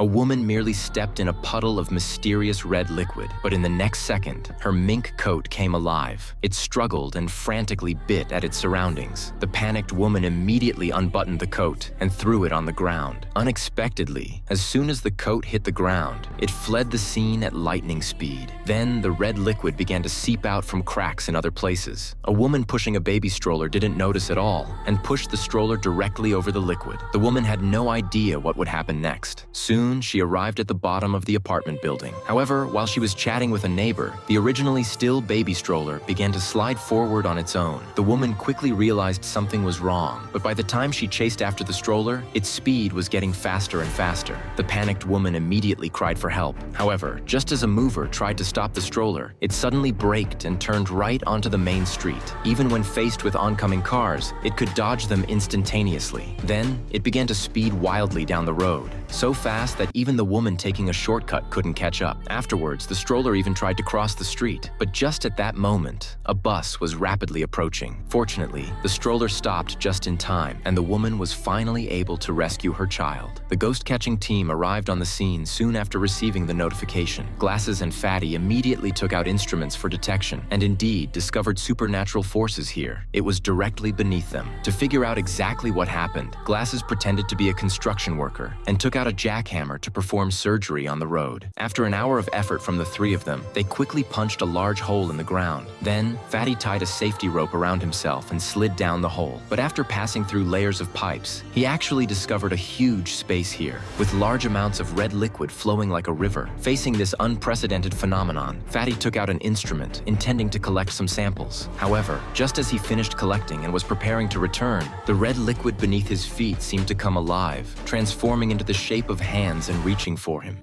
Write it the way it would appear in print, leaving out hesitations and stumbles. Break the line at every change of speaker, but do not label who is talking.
A woman merely stepped in a puddle of mysterious red liquid, but in the next second, her mink coat came alive. It struggled and frantically bit at its surroundings. The panicked woman immediately unbuttoned the coat and threw it on the ground. Unexpectedly, as soon as the coat hit the ground, it fled the scene at lightning speed. Then the red liquid began to seep out from cracks in other places. A woman pushing a baby stroller didn't notice at all and pushed the stroller directly over the liquid. The woman had no idea what would happen next. Soon, she arrived at the bottom of the apartment building. However, while she was chatting with a neighbor, the originally still baby stroller began to slide forward on its own. The woman quickly realized something was wrong, but by the time she chased after the stroller, its speed was getting faster and faster. The panicked woman immediately cried for help. However, just as a mover tried to stop the stroller, it suddenly braked and turned right onto the main street. Even when faced with oncoming cars, it could dodge them instantaneously. Then, it began to speed wildly down the road, so fast that even the woman taking a shortcut couldn't catch up. Afterwards, the stroller even tried to cross the street, but just at that moment, a bus was rapidly approaching. Fortunately, the stroller stopped just in time, and the woman was finally able to rescue her child. The ghost-catching team arrived on the scene soon after receiving the notification. Glasses and Fatty immediately took out instruments for detection, and indeed discovered supernatural forces here. It was directly beneath them. To figure out exactly what happened, Glasses pretended to be a construction worker and took out a jackhammer to perform surgery on the road. After an hour of effort from the three of them, they quickly punched a large hole in the ground. Then, Fatty tied a safety rope around himself and slid down the hole. But after passing through layers of pipes, he actually discovered a huge space here, with large amounts of red liquid flowing like a river. Facing this unprecedented phenomenon, Fatty took out an instrument, intending to collect some samples. However, just as he finished collecting and was preparing to return, the red liquid beneath his feet seemed to come alive, transforming into the shape of hands and reaching for him.